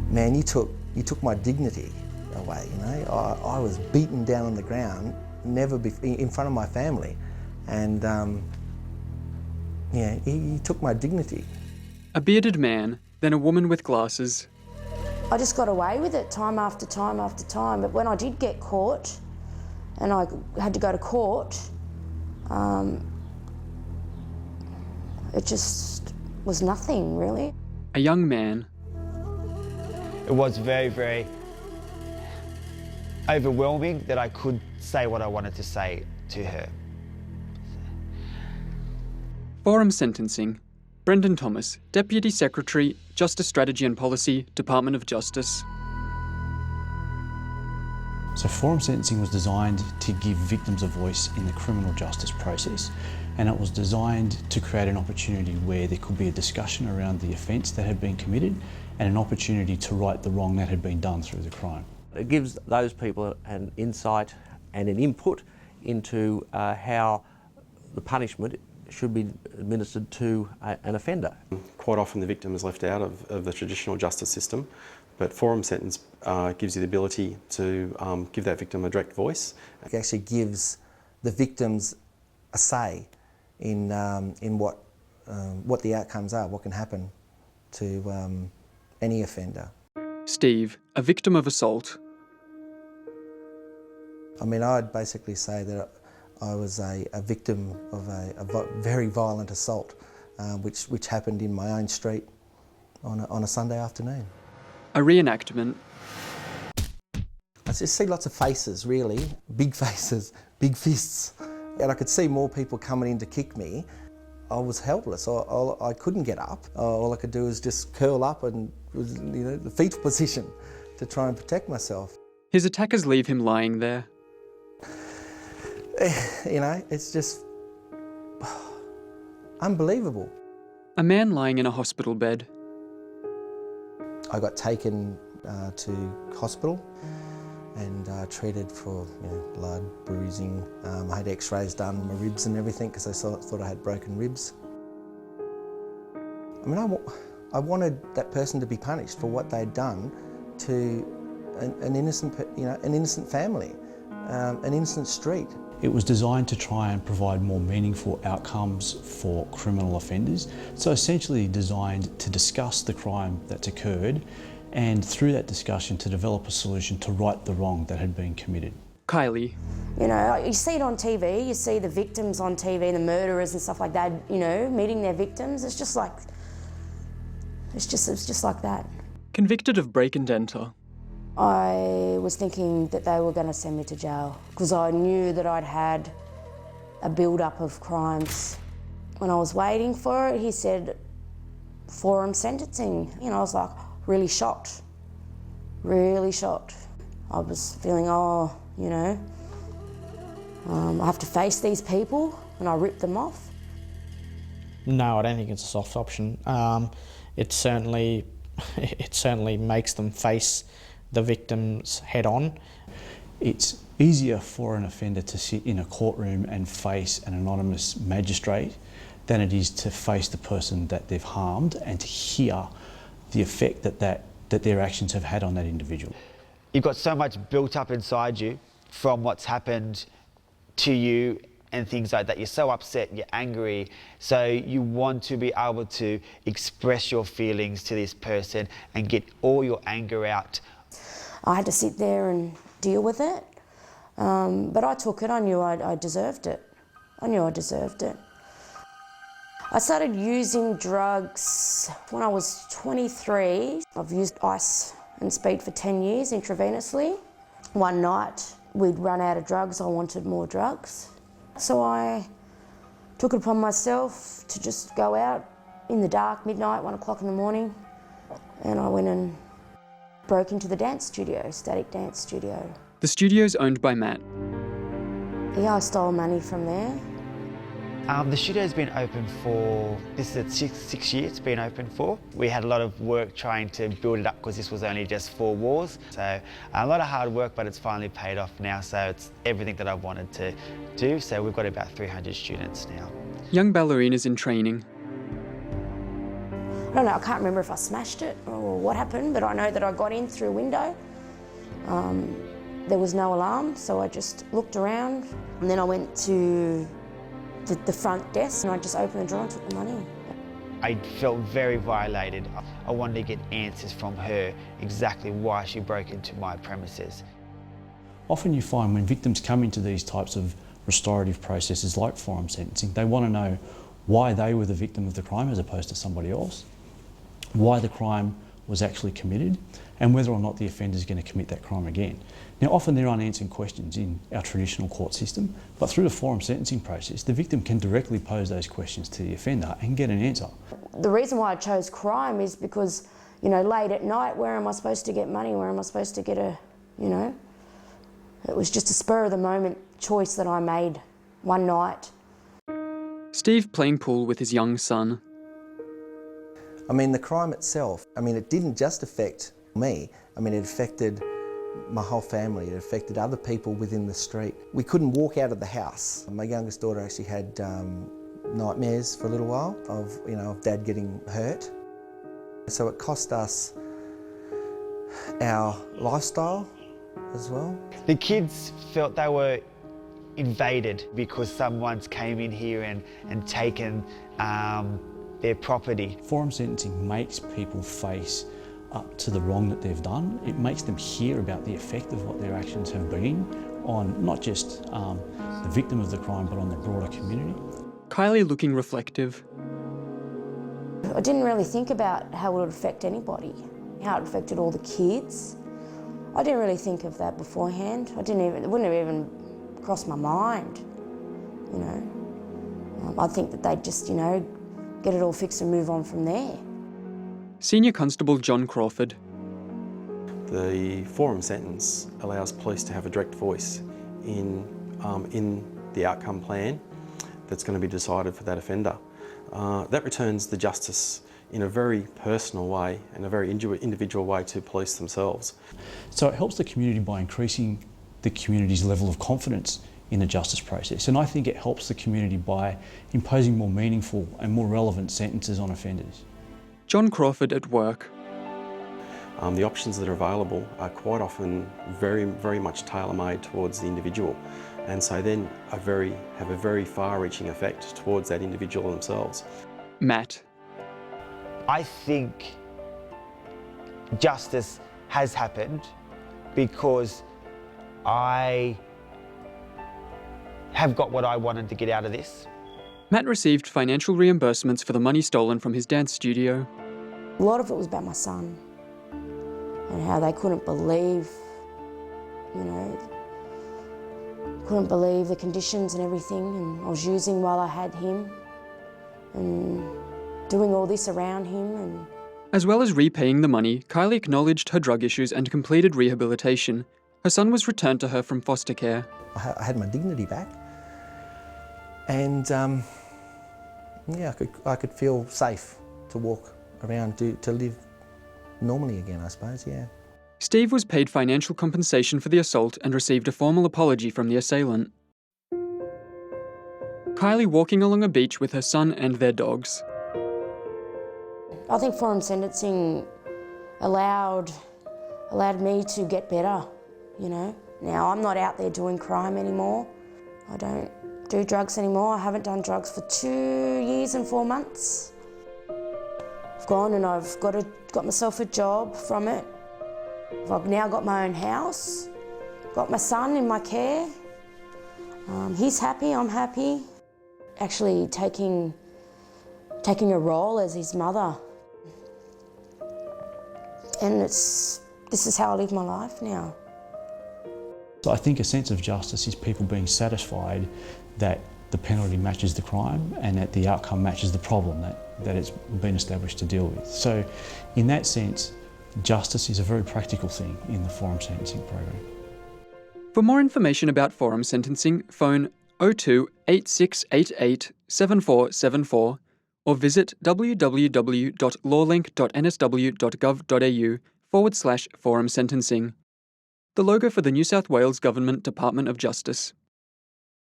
Man, you took my dignity away, you know. I was beaten down on the ground, in front of my family, and yeah, he took my dignity. A bearded man, then a woman with glasses. I just got away with it time after time after time, but when I did get caught and I had to go to court, it just was nothing, really. A young man. It was very, very overwhelming that I could say what I wanted to say to her. Forum sentencing. Brendan Thomas, Deputy Secretary, Justice Strategy and Policy, Department of Justice. So forum sentencing was designed to give victims a voice in the criminal justice process, and it was designed to create an opportunity where there could be a discussion around the offence that had been committed and an opportunity to right the wrong that had been done through the crime. It gives those people an insight and an input into how the punishment should be administered to an offender. Quite often the victim is left out of the traditional justice system, but forum sentence gives you the ability to give that victim a direct voice. It actually gives the victims a say in what the outcomes are, what can happen to any offender. Steve, a victim of assault. I mean, I'd basically say that I was a victim of a very violent assault, which happened in my own street on a Sunday afternoon. A reenactment. I just see lots of faces, really, big faces, big fists, and I could see more people coming in to kick me. I was helpless. I couldn't get up. All I could do was just curl up and, the fetal position to try and protect myself. His attackers leave him lying there. It's just unbelievable. A man lying in a hospital bed. I got taken to hospital and treated for blood, bruising. I had x-rays done on my ribs and everything because they thought I had broken ribs. I mean, I wanted that person to be punished for what they'd done to an innocent family, an innocent street. It was designed to try and provide more meaningful outcomes for criminal offenders. So essentially designed to discuss the crime that's occurred and through that discussion to develop a solution to right the wrong that had been committed. KYLIE. You see it on TV, you see the victims on TV, the murderers and stuff like that, meeting their victims. It's just like that. Convicted of break and enter. I was thinking that they were going to send me to jail because I knew that I'd had a build-up of crimes. When I was waiting for it, he said, forum sentencing. I was like, really shocked. I was feeling, I have to face these people and I ripped them off. No, I don't think it's a soft option. It certainly makes them face the victims head on. It's easier for an offender to sit in a courtroom and face an anonymous magistrate than it is to face the person that they've harmed and to hear the effect that their actions have had on that individual. You've got so much built up inside you from what's happened to you and things like that. You're so upset, you're angry, so you want to be able to express your feelings to this person and get all your anger out. I had to sit there and deal with it, but I took it. I knew I deserved it. I started using drugs when I was 23. I've used ice and speed for 10 years intravenously. One night we'd run out of drugs, I wanted more drugs. So I took it upon myself to just go out in the dark, midnight, 1 o'clock in the morning, and I went and broke into the dance studio, Static Dance Studio. The studio's owned by Matt. Yeah, I stole money from there. The studio's been open for, this is the sixth year it's been open for. We had a lot of work trying to build it up because this was only just 4 walls. So a lot of hard work, but it's finally paid off now. So it's everything that I've wanted to do. So we've got about 300 students now. Young ballerinas in training. don't know, I can't remember if I smashed it or what happened, but I know that I got in through a window. There was no alarm, so I just looked around, and then I went to the front desk and I just opened the drawer and took the money. I felt very violated. I wanted to get answers from her exactly why she broke into my premises. Often you find when victims come into these types of restorative processes like forum sentencing, they want to know why they were the victim of the crime as opposed to somebody else, why the crime was actually committed, and whether or not the offender is going to commit that crime again. Now, often they're unanswered questions in our traditional court system, but through the forum sentencing process, the victim can directly pose those questions to the offender and get an answer. The reason why I chose crime is because, you know, late at night, where am I supposed to get money? Where am I supposed to get a, you know? It was just a spur of the moment choice that I made one night. Steve playing pool with his young son. I mean, the crime itself, I mean, it didn't just affect me. I mean, it affected my whole family. It affected other people within the street. We couldn't walk out of the house. My youngest daughter actually had nightmares for a little while of, you know, of Dad getting hurt. So it cost us our lifestyle as well. The kids felt they were invaded because someone's came in here and taken their property. Forum sentencing makes people face up to the wrong that they've done. It makes them hear about the effect of what their actions have been on not just the victim of the crime, but on the broader community. KYLIE looking reflective. I didn't really think about how it would affect anybody, how it affected all the kids. I didn't really think of that beforehand. It wouldn't have even crossed my mind, you know. I think that they'd just, you know, get it all fixed and move on from there. Senior Constable John Crawford. The forum sentence allows police to have a direct voice in the outcome plan that's going to be decided for that offender. That returns the justice in a very personal way and a very individual way to police themselves. So it helps the community by increasing the community's level of confidence in the justice process, and I think it helps the community by imposing more meaningful and more relevant sentences on offenders. John Crawford at work. The options that are available are quite often very, very much tailor-made towards the individual, and so then have a very far-reaching effect towards that individual themselves. Matt. I think justice has happened because I have got what I wanted to get out of this. Matt received financial reimbursements for the money stolen from his dance studio. A lot of it was about my son and how they couldn't believe, you know, couldn't believe the conditions and everything, and I was using while I had him and doing all this around him. As well as repaying the money, KYLIE acknowledged her drug issues and completed rehabilitation. Her son was returned to her from foster care. I had my dignity back, and yeah, I could feel safe to walk around, to live normally again, I suppose, yeah. Steve was paid financial compensation for the assault and received a formal apology from the assailant. KYLIE walking along a beach with her son and their dogs. I think forum sentencing allowed me to get better, you know. Now, I'm not out there doing crime anymore. I don't do drugs anymore. I haven't done drugs for 2 years and 4 months. I've gone and I've got myself a job from it. I've now got my own house, got my son in my care. He's happy, I'm happy. Actually taking a role as his mother. And this is how I live my life now. So I think a sense of justice is people being satisfied that the penalty matches the crime and that the outcome matches the problem that it's been established to deal with. So in that sense, justice is a very practical thing in the forum sentencing program. For more information about forum sentencing, phone 02 8688 7474 or visit www.lawlink.nsw.gov.au/forum sentencing. The logo for the New South Wales Government Department of Justice.